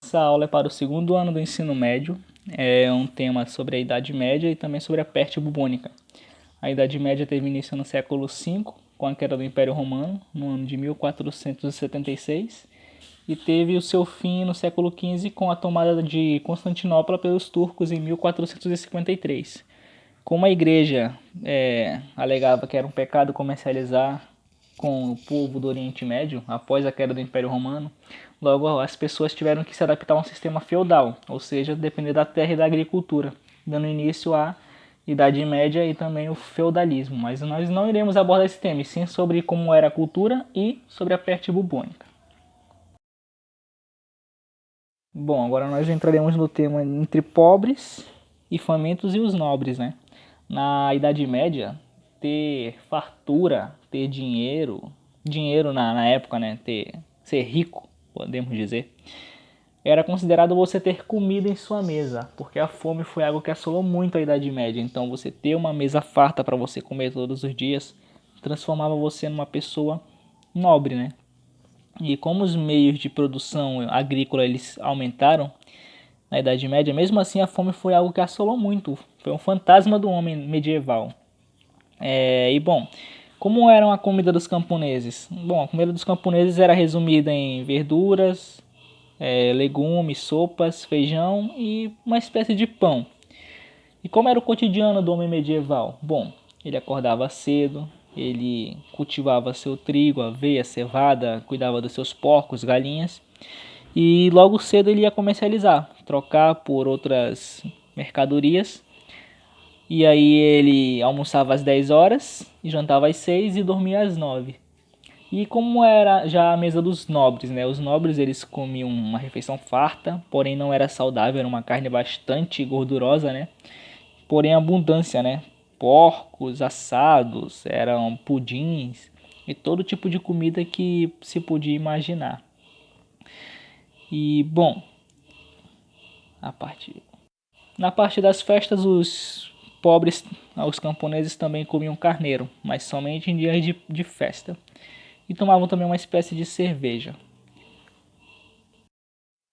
Essa aula é para o segundo ano do ensino médio. É um tema sobre a Idade Média e também sobre a peste bubônica. A Idade Média teve início no século V, com a queda do Império Romano, no ano de 1476, e teve o seu fim no século XV com a tomada de Constantinopla pelos turcos em 1453. Como a igreja alegava que era um pecado comercializar com o povo do Oriente Médio, após a queda do Império Romano, logo as pessoas tiveram que se adaptar a um sistema feudal, ou seja, depender da terra e da agricultura, dando início à Idade Média e também o feudalismo. Mas nós não iremos abordar esse tema, e sim sobre como era a cultura e sobre a peste bubônica. Bom, agora nós entraremos no tema entre pobres e famintos e os nobres, né? Na Idade Média, ter fartura, ter dinheiro na época, né? Ser rico, podemos dizer, era considerado você ter comida em sua mesa, porque a fome foi algo que assolou muito a Idade Média. Então você ter uma mesa farta para você comer todos os dias transformava você numa pessoa nobre, né? E como os meios de produção agrícola eles aumentaram na Idade Média, mesmo assim a fome foi algo que assolou muito. Foi um fantasma do homem medieval. Como era a comida dos camponeses? Bom, a comida dos camponeses era resumida em verduras, legumes, sopas, feijão e uma espécie de pão. E como era o cotidiano do homem medieval? Bom, ele acordava cedo, ele cultivava seu trigo, aveia, cevada, cuidava dos seus porcos, galinhas, e logo cedo ele ia comercializar, trocar por outras mercadorias. E aí ele almoçava às 10 horas, jantava às 6 e dormia às 9. E como era já a mesa dos nobres, né? Os nobres eles comiam uma refeição farta, porém não era saudável, era uma carne bastante gordurosa, né? Porém abundância, né? Porcos assados, eram pudins e todo tipo de comida que se podia imaginar. E bom, a parte na parte das festas os pobres, os camponeses também comiam carneiro, mas somente em dias de festa. E tomavam também uma espécie de cerveja.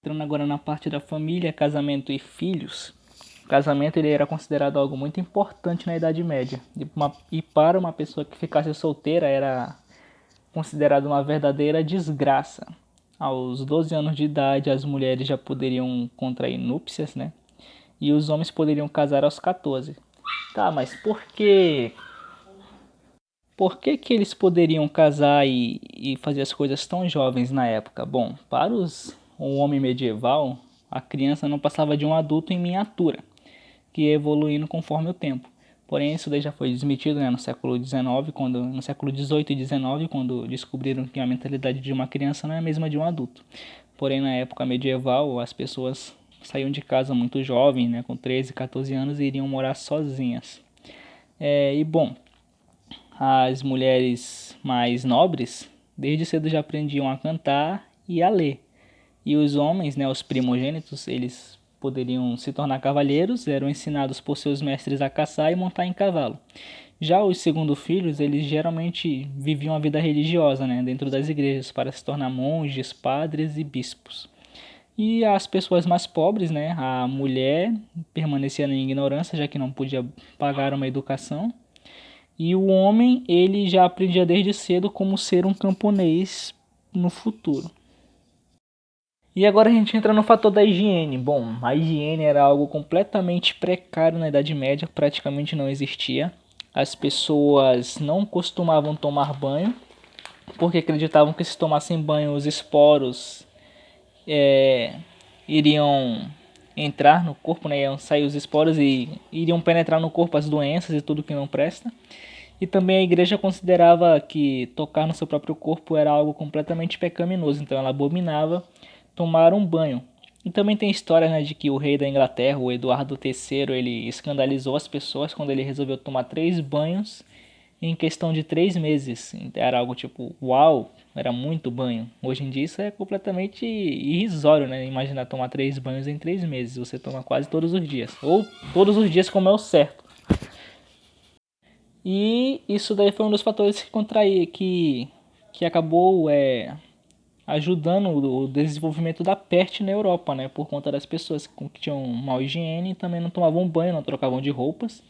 Entrando agora na parte da família, casamento e filhos. O casamento ele era considerado algo muito importante na Idade Média. E para uma pessoa que ficasse solteira era considerado uma verdadeira desgraça. Aos 12 anos de idade, as mulheres já poderiam contrair núpcias, né? E os homens poderiam casar aos 14. Tá, mas por que eles poderiam casar e fazer as coisas tão jovens na época? Bom, para o homem medieval, a criança não passava de um adulto em miniatura, que ia evoluindo conforme o tempo. Porém, isso daí já foi desmentido, né, no século XIX, no século XVIII e XIX, quando descobriram que a mentalidade de uma criança não é a mesma de um adulto. Porém, na época medieval, as pessoas saíam de casa muito jovens, né, com 13, 14 anos, e iriam morar sozinhas. As mulheres mais nobres, desde cedo já aprendiam a cantar e a ler. E os homens, né, os primogênitos, eles poderiam se tornar cavalheiros, eram ensinados por seus mestres a caçar e montar em cavalo. Já os segundo filhos, eles geralmente viviam a vida religiosa, né, dentro das igrejas, para se tornar monges, padres e bispos. E as pessoas mais pobres, né, a mulher permanecia na ignorância, já que não podia pagar uma educação. E o homem, ele já aprendia desde cedo como ser um camponês no futuro. E agora a gente entra no fator da higiene. Bom, a higiene era algo completamente precário na Idade Média, praticamente não existia. As pessoas não costumavam tomar banho, porque acreditavam que se tomassem banho os esporos iriam entrar no corpo, né? Iam sair os esporos e iriam penetrar no corpo as doenças e tudo que não presta. E também a igreja considerava que tocar no seu próprio corpo era algo completamente pecaminoso, então ela abominava tomar um banho. E também tem história, né, de que o rei da Inglaterra, o Eduardo III, ele escandalizou as pessoas quando ele resolveu tomar 3 banhos em questão de 3 meses. Era algo tipo, uau, era muito banho. Hoje em dia isso é completamente irrisório, né? Imaginar tomar 3 banhos em 3 meses. Você toma quase todos os dias. Ou todos os dias como é o certo. E isso daí foi um dos fatores que acabou ajudando o desenvolvimento da peste na Europa, né? Por conta das pessoas que tinham mal higiene e também não tomavam banho, não trocavam de roupas.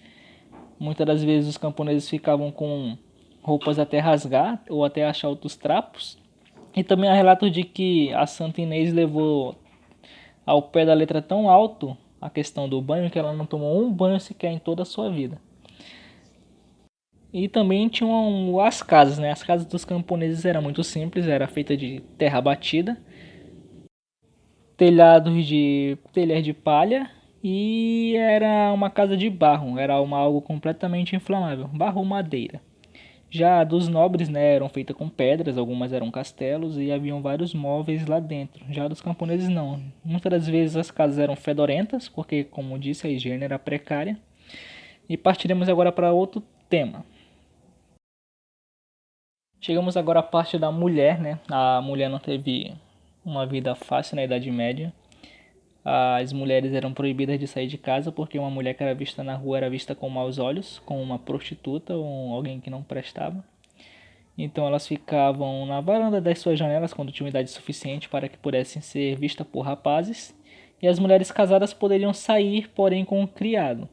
Muitas das vezes os camponeses ficavam com roupas até rasgar ou até achar outros trapos. E também há relatos de que a Santa Inês levou ao pé da letra tão alto a questão do banho que ela não tomou um banho sequer em toda a sua vida. E também tinham as casas, né? As casas dos camponeses eram muito simples, era feita de terra batida, telhados de telhas de palha e era uma casa de barro, era algo completamente inflamável, barro ou madeira. Já a dos nobres, né, eram feitas com pedras, algumas eram castelos e haviam vários móveis lá dentro. Já dos camponeses não. Muitas das vezes as casas eram fedorentas, porque, como disse, a higiene era precária. E partiremos agora para outro tema. Chegamos agora à parte da mulher, né? A mulher não teve uma vida fácil na Idade Média. As mulheres eram proibidas de sair de casa porque uma mulher que era vista na rua era vista com maus olhos, como uma prostituta ou alguém que não prestava. Então elas ficavam na varanda das suas janelas quando tinham idade suficiente para que pudessem ser vistas por rapazes. E as mulheres casadas poderiam sair, porém com um criado.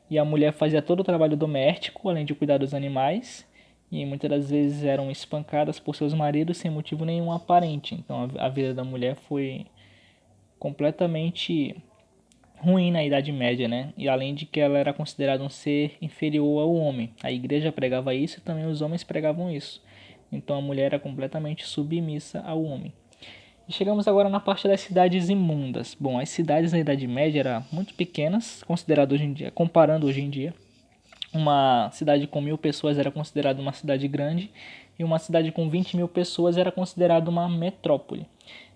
E a mulher fazia todo o trabalho doméstico, além de cuidar dos animais. E muitas das vezes eram espancadas por seus maridos sem motivo nenhum aparente. Então a vida da mulher foi completamente ruim na Idade Média, né? E além de que ela era considerada um ser inferior ao homem. A igreja pregava isso e também os homens pregavam isso. Então a mulher era completamente submissa ao homem. E chegamos agora na parte das cidades imundas. Bom, as cidades na Idade Média eram muito pequenas, considerado hoje em dia, comparando hoje em dia. Uma cidade com 1.000 pessoas era considerada uma cidade grande e uma cidade com 20.000 pessoas era considerada uma metrópole.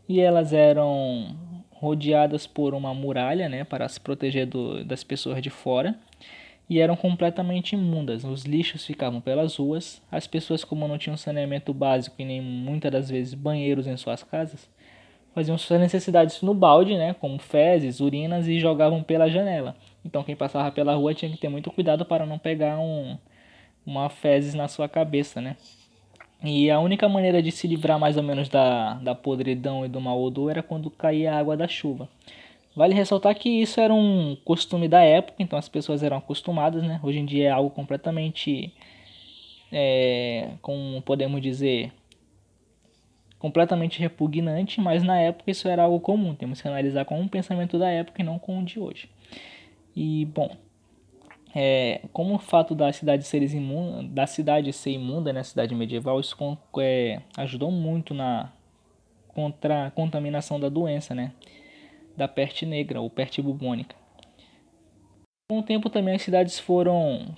E elas eram rodeadas por uma muralha, né, para se proteger das pessoas de fora, e eram completamente imundas. Os lixos ficavam pelas ruas, as pessoas, como não tinham saneamento básico e nem muitas das vezes banheiros em suas casas, faziam suas necessidades no balde, né, como fezes, urinas, e jogavam pela janela. Então quem passava pela rua tinha que ter muito cuidado para não pegar uma fezes na sua cabeça, né. E a única maneira de se livrar mais ou menos da podridão e do mau odor era quando caía a água da chuva. Vale ressaltar que isso era um costume da época, então as pessoas eram acostumadas, né? Hoje em dia é algo completamente, como podemos dizer, completamente repugnante, mas na época isso era algo comum. Temos que analisar com o pensamento da época e não com o de hoje. E, bom, como o fato da cidade ser imunda, né, cidade medieval, isso ajudou muito contra a contaminação da doença, né, da peste negra ou peste bubônica. Com o tempo também as cidades foram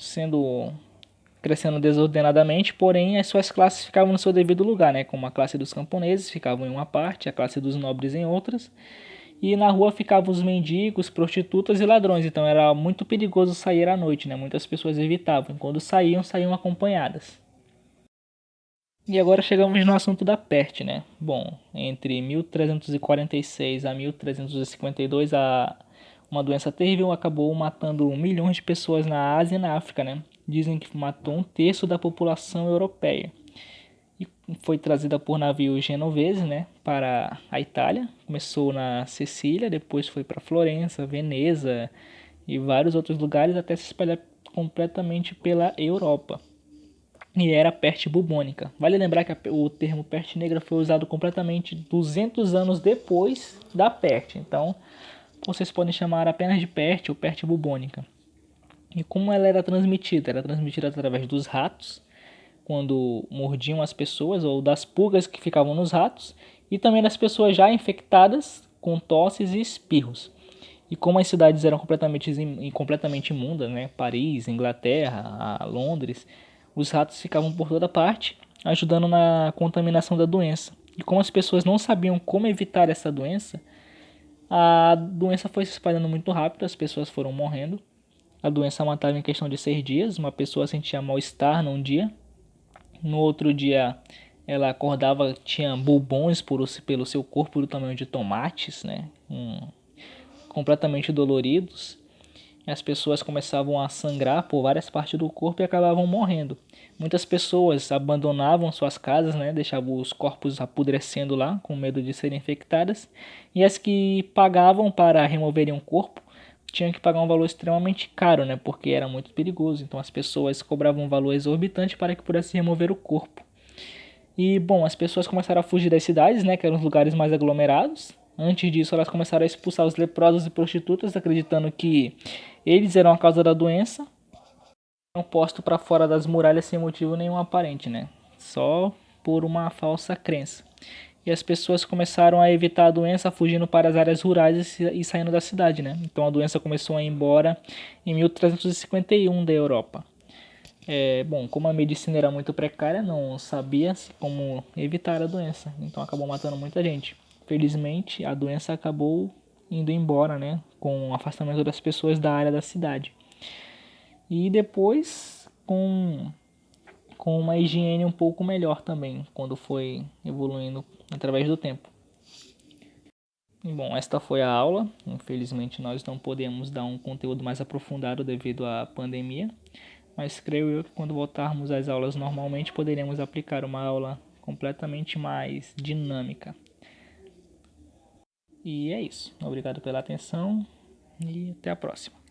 crescendo desordenadamente, porém as suas classes ficavam no seu devido lugar, né, como a classe dos camponeses ficavam em uma parte, a classe dos nobres em outras. E na rua ficavam os mendigos, prostitutas e ladrões. Então era muito perigoso sair à noite, né? Muitas pessoas evitavam. Quando saíam, saíam acompanhadas. E agora chegamos no assunto da peste, né? Bom, entre 1346 a 1352, uma doença terrível acabou matando milhões de pessoas na Ásia e na África, né? Dizem que matou 1/3 da população europeia. E foi trazida por navios genoveses, né, para a Itália. Começou na Sicília, depois foi para Florença, Veneza e vários outros lugares até se espalhar completamente pela Europa. E era a peste bubônica. Vale lembrar que o termo peste negra foi usado completamente 200 anos depois da peste. Então, vocês podem chamar apenas de peste ou peste bubônica. E como ela era transmitida? Era transmitida através dos ratos, quando mordiam as pessoas, ou das pulgas que ficavam nos ratos, e também das pessoas já infectadas com tosses e espirros. E como as cidades eram completamente imundas, né? Paris, Inglaterra, Londres, os ratos ficavam por toda parte, ajudando na contaminação da doença. E como as pessoas não sabiam como evitar essa doença, a doença foi se espalhando muito rápido, as pessoas foram morrendo. A doença matava em questão de 6 dias, uma pessoa sentia mal-estar num dia, no outro dia ela acordava, tinha bulbões pelo seu corpo do tamanho de tomates, né? Completamente doloridos. as pessoas começavam a sangrar por várias partes do corpo e acabavam morrendo. Muitas pessoas abandonavam suas casas, né, deixavam os corpos apodrecendo lá, com medo de serem infectadas, e as que pagavam para removerem o corpo tinham que pagar um valor extremamente caro, né, porque era muito perigoso. Então as pessoas cobravam um valor exorbitante para que pudesse remover o corpo. E, bom, as pessoas começaram a fugir das cidades, né, que eram os lugares mais aglomerados. Antes disso, elas começaram a expulsar os leprosos e prostitutas, acreditando que eles eram a causa da doença. Não posto para fora das muralhas sem motivo nenhum aparente, né? Só por uma falsa crença. E as pessoas começaram a evitar a doença fugindo para as áreas rurais e saindo da cidade, né? Então a doença começou a ir embora em 1351 da Europa. Bom, como a medicina era muito precária, não sabia-se como evitar a doença, então acabou matando muita gente. Felizmente, a doença acabou indo embora, né, com o afastamento das pessoas da área da cidade. E depois, com uma higiene um pouco melhor também, quando foi evoluindo através do tempo. E, bom, esta foi a aula. Infelizmente, nós não podemos dar um conteúdo mais aprofundado devido à pandemia. Mas creio eu que quando voltarmos às aulas normalmente poderemos aplicar uma aula completamente mais dinâmica. E é isso. Obrigado pela atenção e até a próxima.